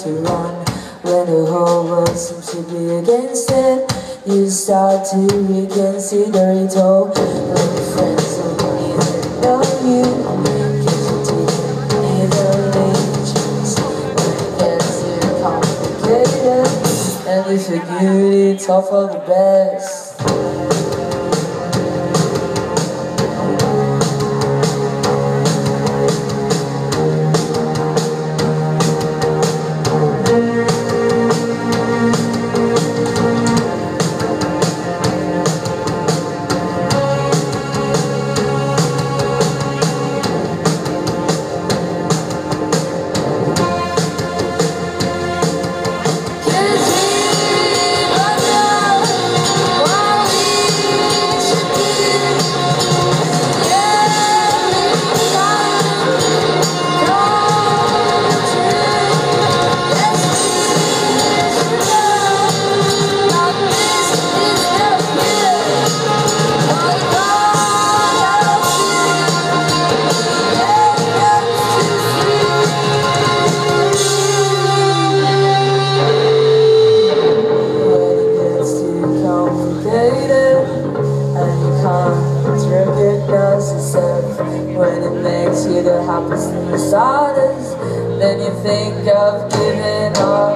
to run. When the whole world seems to be against it, you start to reconsider it all. When your friends don't even know you, cause you didn't even allegiance. When it gets too complicated, and you forget it's all for the best. When it makes you the happiest in the stars, then you think of giving up.